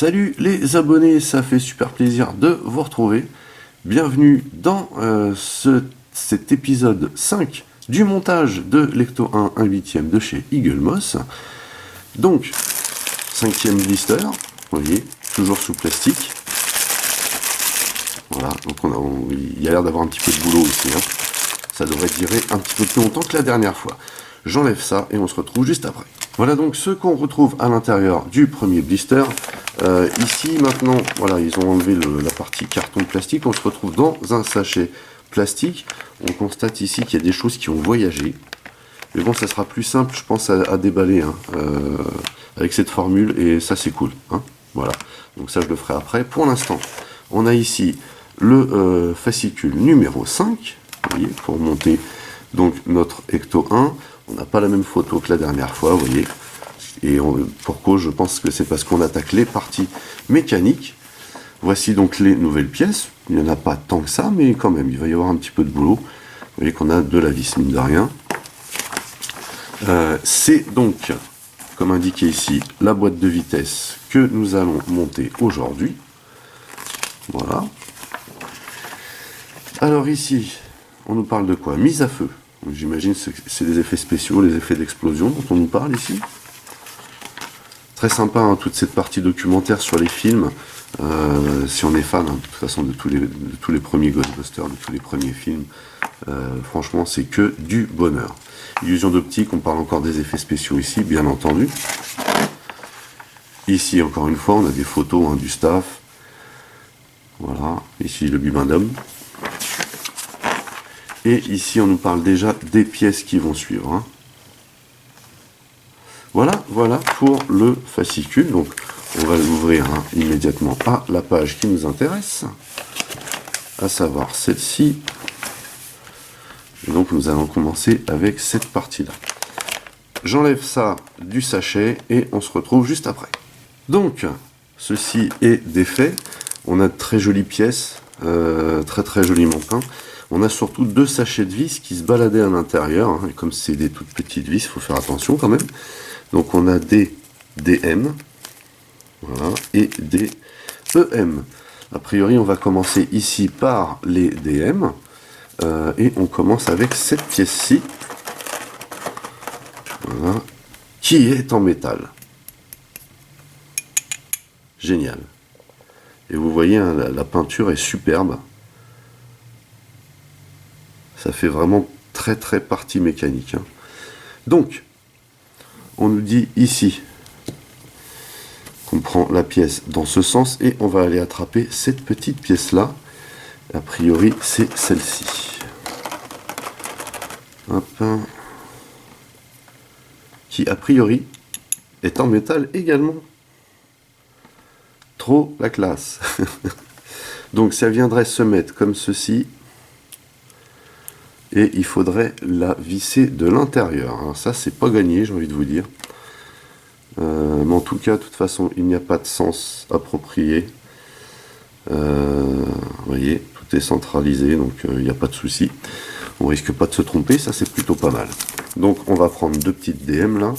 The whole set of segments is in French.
Salut les abonnés, ça fait super plaisir de vous retrouver. Bienvenue dans cet épisode 5 du montage de l'Ecto 1 1/8 de chez Eagle Moss. Donc, 5e blister, vous voyez, toujours sous plastique. Voilà, donc il y a l'air d'avoir un petit peu de boulot ici. Ça devrait durer un petit peu plus longtemps que la dernière fois. J'enlève ça et on se retrouve juste après. Voilà donc ce qu'on retrouve à l'intérieur du premier blister. Ici maintenant, voilà, ils ont enlevé la partie carton plastique. On se retrouve dans un sachet plastique. On constate ici qu'il y a des choses qui ont voyagé. Mais bon, ça sera plus simple, je pense, à déballer avec cette formule. Et ça, c'est cool. Voilà. Donc ça, je le ferai après. Pour l'instant, on a ici le fascicule numéro 5. Vous voyez, pour monter donc notre Ecto 1. On n'a pas la même photo que la dernière fois, vous voyez. Et pour cause, je pense que c'est parce qu'on attaque les parties mécaniques. Voici donc les nouvelles pièces. Il n'y en a pas tant que ça, mais quand même, il va y avoir un petit peu de boulot. Vous voyez qu'on a de la vis, mine de rien. C'est donc, comme indiqué ici, la boîte de vitesse que nous allons monter aujourd'hui. Voilà. Alors ici, on nous parle de quoi? Mise à feu. J'imagine que c'est des effets spéciaux, les effets d'explosion dont on nous parle ici. Très sympa, toute cette partie documentaire sur les films. Si on est fan, de toute façon, de tous les premiers Ghostbusters, de tous les premiers films, franchement, c'est que du bonheur. Illusion d'optique, on parle encore des effets spéciaux ici, bien entendu. Ici, encore une fois, on a des photos du staff. Voilà, ici le bibendum. Et ici, on nous parle déjà des pièces qui vont suivre. Voilà pour le fascicule. Donc, on va l'ouvrir immédiatement à la page qui nous intéresse, à savoir celle-ci. Et donc, nous allons commencer avec cette partie-là. J'enlève ça du sachet et on se retrouve juste après. Donc, ceci est défait. On a de très jolies pièces, très joliment peints. On a surtout 2 sachets de vis qui se baladaient à l'intérieur. Et comme c'est des toutes petites vis, il faut faire attention quand même. Donc on a des DM, voilà, et des EM. A priori, on va commencer ici par les DM. Et on commence avec cette pièce-ci, voilà, qui est en métal. Génial. Et vous voyez, la peinture est superbe. Ça fait vraiment très partie mécanique. Donc, on nous dit ici qu'on prend la pièce dans ce sens et on va aller attraper cette petite pièce-là. A priori, c'est celle-ci. Hop. Qui, a priori, est en métal également. Trop la classe. Donc, ça viendrait se mettre comme ceci. Et il faudrait la visser de l'intérieur. Alors ça, c'est pas gagné, j'ai envie de vous dire. Mais en tout cas, de toute façon, il n'y a pas de sens approprié. Vous voyez, tout est centralisé, donc il n'y a pas de souci. On risque pas de se tromper, ça c'est plutôt pas mal. Donc on va prendre 2 petites DM là.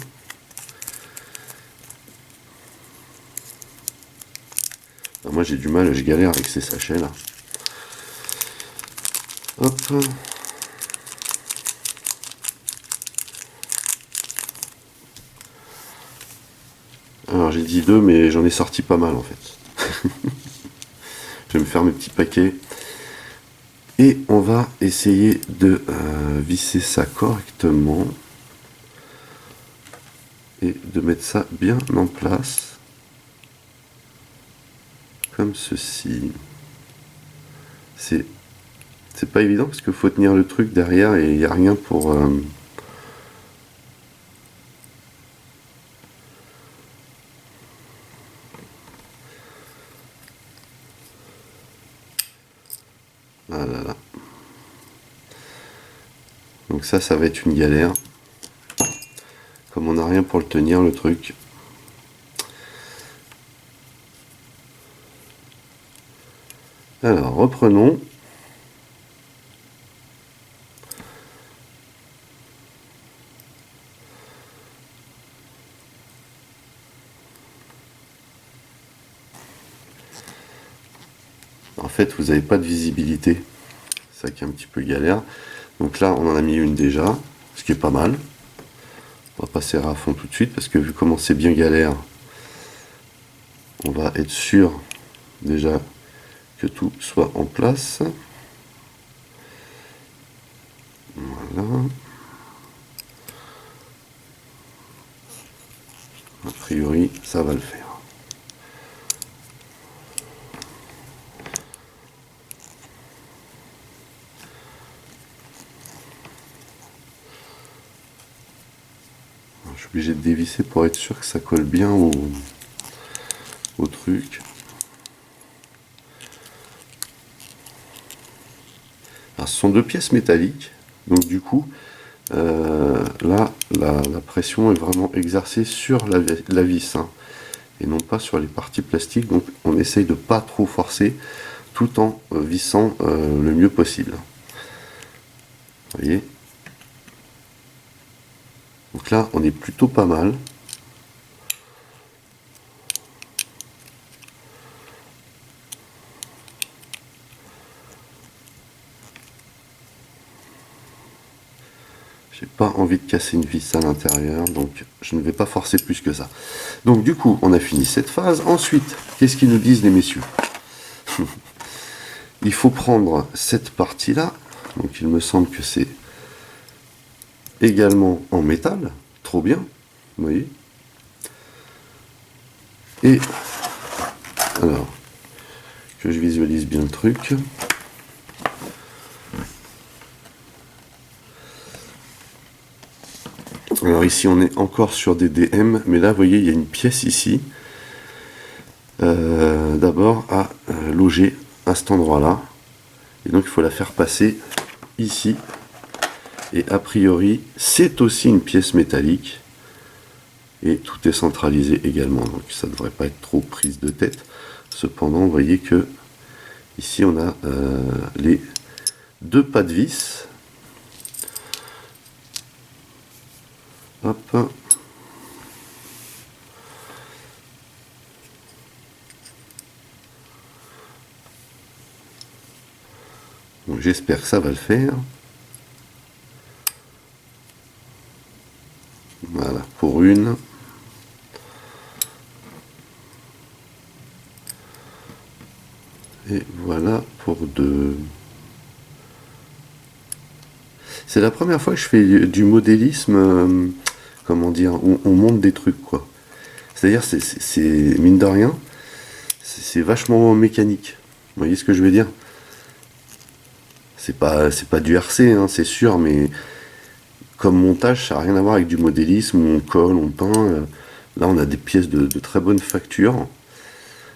Alors, moi j'ai du mal, je galère avec ces sachets là. Hop. Alors j'ai dit 2, mais j'en ai sorti pas mal en fait. Je vais me faire mes petits paquets. Et on va essayer de visser ça correctement. Et de mettre ça bien en place. Comme ceci. C'est pas évident parce qu'il faut tenir le truc derrière et il n'y a rien pour... Voilà. Là. Donc ça va être une galère. Comme on n'a rien pour le tenir, le truc. Alors, reprenons. fait, vous n'avez pas de visibilité. C'est ça qui est un petit peu galère. Donc là, on en a mis une déjà, ce qui est pas mal. On va pas serrer à fond tout de suite, parce que vu comment c'est bien galère, on va être sûr déjà que tout soit en place. Voilà. A priori, ça va le faire. Je suis obligé de dévisser pour être sûr que ça colle bien au truc. Alors, ce sont deux pièces métalliques, donc du coup, là, la pression est vraiment exercée sur la vis, hein, et non pas sur les parties plastiques. Donc on essaye de pas trop forcer, tout en vissant le mieux possible. Vous voyez. Donc là, on est plutôt pas mal. J'ai pas envie de casser une vis à l'intérieur, donc je ne vais pas forcer plus que ça. Donc du coup, on a fini cette phase. Ensuite, qu'est-ce qu'ils nous disent les messieurs? Il faut prendre cette partie-là. Donc il me semble que c'est également en métal. Trop bien, vous voyez. Et alors, que je visualise bien le truc. Alors ici on est encore sur des DM, mais là vous voyez il y a une pièce ici, d'abord à loger à cet endroit là, et donc il faut la faire passer ici, et a priori c'est aussi une pièce métallique, et tout est centralisé également, donc ça ne devrait pas être trop prise de tête. Cependant vous voyez que ici on a les deux pas de vis. Hop. Bon, j'espère que ça va le faire. Voilà, pour une. Et voilà pour deux. C'est la première fois que je fais du modélisme, comment dire, où on monte des trucs, quoi. C'est-à-dire, c'est mine de rien, c'est vachement mécanique. Vous voyez ce que je veux dire? C'est pas du RC, hein, c'est sûr, mais comme montage, ça n'a rien à voir avec du modélisme où on colle, on peint. Là, on a des pièces de très bonne facture,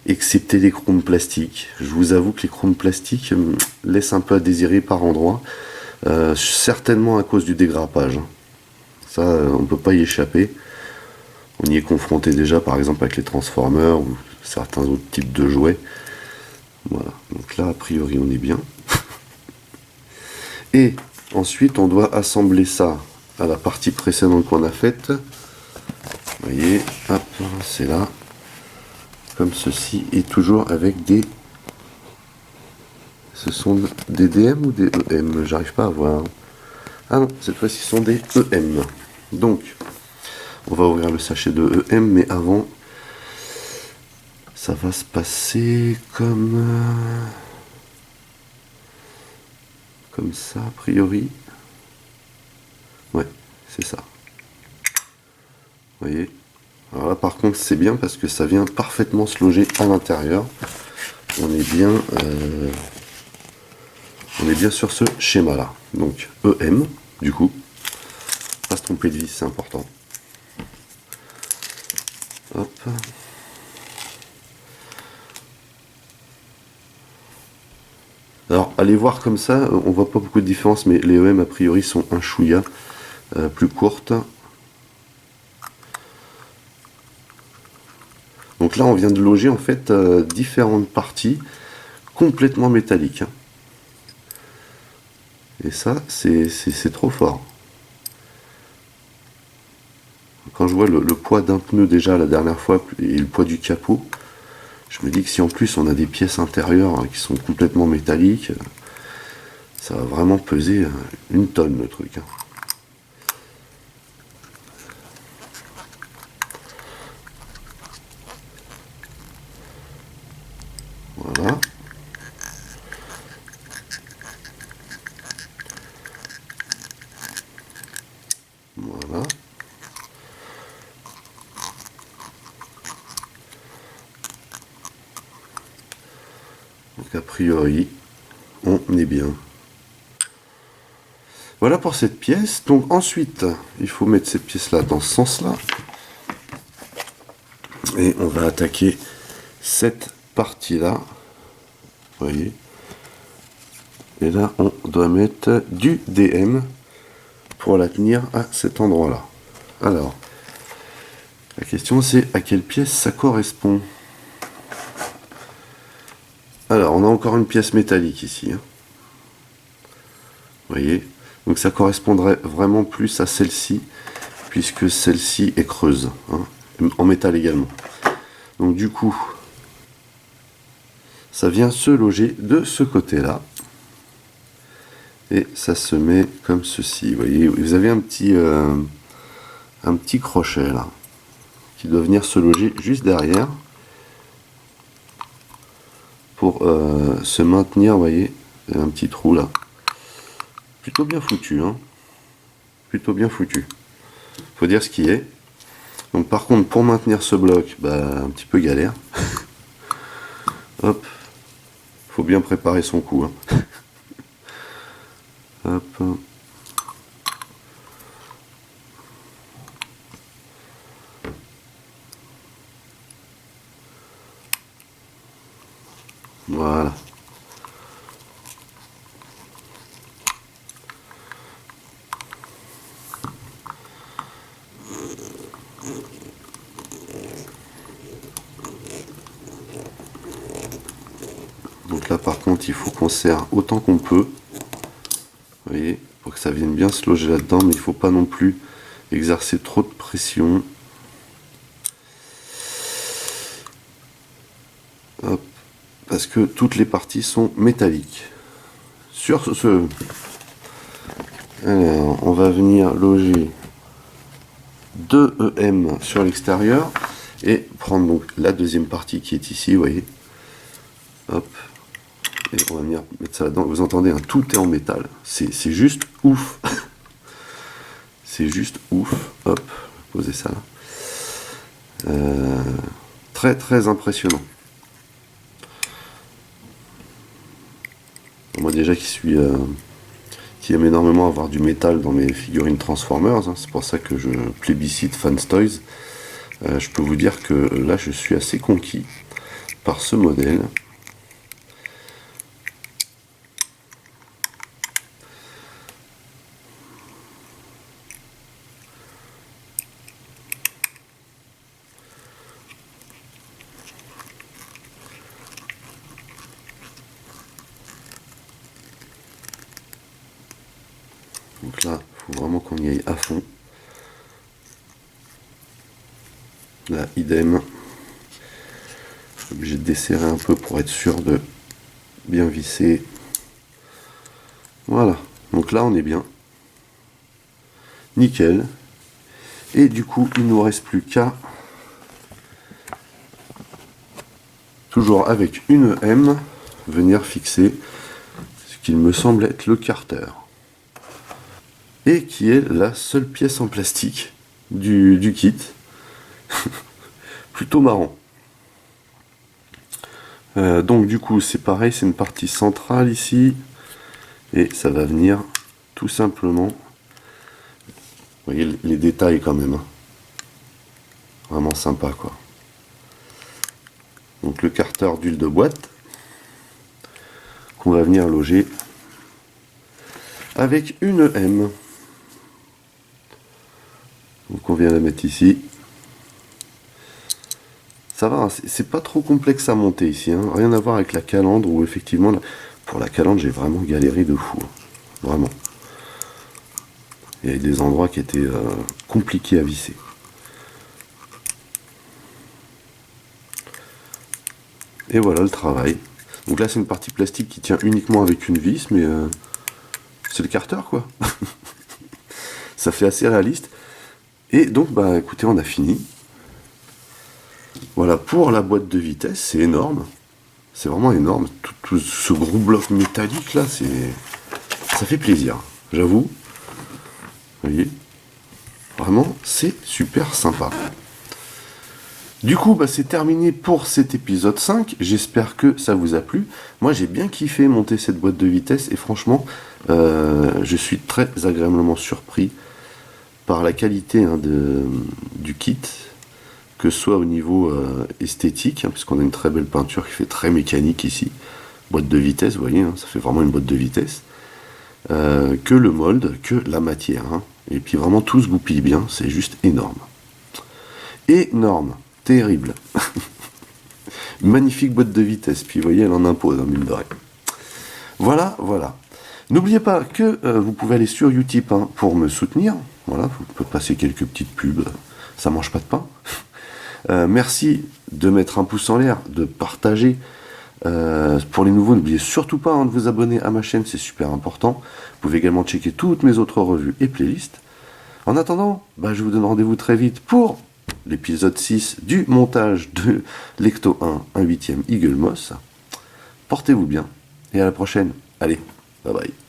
excepté les chromes plastiques. Je vous avoue que les chromes plastiques laissent un peu à désirer par endroits. Certainement à cause du dégrappage. Ça, on ne peut pas y échapper. On y est confronté déjà, par exemple, avec les Transformers ou certains autres types de jouets. Voilà. Donc là, a priori, on est bien. Et ensuite, on doit assembler ça à la partie précédente qu'on a faite. Vous voyez, hop, c'est là. Comme ceci, et toujours avec des... Ce sont des DM ou des EM? J'arrive pas à voir. Ah non, cette fois-ci ce sont des EM. Donc, on va ouvrir le sachet de EM, mais avant, ça va se passer comme ça, a priori. Ouais, c'est ça. Vous voyez? Alors là, par contre, c'est bien parce que ça vient parfaitement se loger à l'intérieur. On est bien sur ce schéma-là. Donc, EM, du coup. Pas se tromper de vis, c'est important. Hop. Alors, allez voir comme ça, on voit pas beaucoup de différence, mais les EM, a priori, sont un chouïa plus courtes. Donc là, on vient de loger, en fait, différentes parties complètement métalliques. Et ça, c'est trop fort. Quand je vois le poids d'un pneu déjà la dernière fois et le poids du capot, Je me dis que si en plus on a des pièces intérieures qui sont complètement métalliques, ça va vraiment peser une tonne le truc. Voilà. Voilà. Donc a priori, on est bien. Voilà pour cette pièce. Donc ensuite, il faut mettre cette pièce-là dans ce sens-là. Et on va attaquer cette partie-là. Vous voyez. Et là, on doit mettre du DM pour la tenir à cet endroit-là. Alors, la question c'est à quelle pièce ça correspond. Alors, on a encore une pièce métallique ici. Vous voyez. Donc ça correspondrait vraiment plus à celle-ci, puisque celle-ci est creuse, en métal également. Donc du coup, ça vient se loger de ce côté-là. Et ça se met comme ceci. Vous voyez, vous avez un petit crochet là, qui doit venir se loger juste derrière, pour se maintenir, vous voyez, il y a un petit trou là. Plutôt bien foutu, plutôt bien foutu. Faut dire ce qui est. Donc par contre, pour maintenir ce bloc, un petit peu galère. Hop, faut bien préparer son coup. Hop. Voilà. Donc là par contre il faut qu'on serre autant qu'on peut. Vous voyez, pour que ça vienne bien se loger là-dedans, mais il ne faut pas non plus exercer trop de pression. Hop, parce que toutes les parties sont métalliques. Sur ce, alors, on va venir loger 2 EM sur l'extérieur et prendre donc la deuxième partie qui est ici, vous voyez. Hop. Et on va venir mettre ça là-dedans. Vous entendez, tout est en métal. C'est juste ouf. C'est juste ouf. Hop, posez ça là. Très très impressionnant. Moi déjà qui aime énormément avoir du métal dans mes figurines Transformers, c'est pour ça que je plébiscite Fans Toys. Je peux vous dire que là je suis assez conquis par ce modèle. Donc là, il faut vraiment qu'on y aille à fond. Là, idem. Je suis obligé de desserrer un peu pour être sûr de bien visser. Voilà. Donc là, on est bien. Nickel. Et du coup, il ne nous reste plus qu'à, toujours avec une M, venir fixer ce qu'il me semble être le carter. Et qui est la seule pièce en plastique du kit. Plutôt marrant. Donc du coup c'est pareil, c'est une partie centrale ici. Et ça va venir tout simplement. Vous voyez les détails quand même. Vraiment sympa quoi. Donc le carter d'huile de boîte. Qu'on va venir loger avec une M. Donc on vient la mettre ici. Ça va, c'est pas trop complexe à monter ici, rien à voir avec la calandre où effectivement, pour la calandre j'ai vraiment galéré de fou, vraiment. Il y avait des endroits qui étaient compliqués à visser. Et voilà le travail. Donc là c'est une partie plastique qui tient uniquement avec une vis, mais c'est le carter quoi. Ça fait assez réaliste. Et donc bah écoutez, on a fini. Voilà pour la boîte de vitesse, c'est énorme. C'est vraiment énorme. Tout ce gros bloc métallique là, ça fait plaisir, j'avoue. Vous voyez, vraiment c'est super sympa. Du coup, bah, c'est terminé pour cet épisode 5. J'espère que ça vous a plu. Moi, j'ai bien kiffé monter cette boîte de vitesse et franchement, je suis très agréablement surpris par la qualité du kit, que ce soit au niveau esthétique, hein, puisqu'on a une très belle peinture qui fait très mécanique ici. Boîte de vitesse, vous voyez, hein, ça fait vraiment une boîte de vitesse. Que le mold, que la matière. Hein. Et puis vraiment, tout se goupille bien, c'est juste énorme. Énorme. Terrible. Magnifique boîte de vitesse. Puis vous voyez, elle en impose, mine de rien. Voilà, voilà. N'oubliez pas que vous pouvez aller sur Utip hein, pour me soutenir. Voilà, vous pouvez passer quelques petites pubs. Ça mange pas de pain. Merci de mettre un pouce en l'air, de partager. Pour les nouveaux, n'oubliez surtout pas hein, de vous abonner à ma chaîne, c'est super important. Vous pouvez également checker toutes mes autres revues et playlists. En attendant, bah, je vous donne rendez-vous très vite pour l'épisode 6 du montage de l'Ecto 1 8e Eagle Moss. Portez-vous bien et à la prochaine. Allez, bye bye.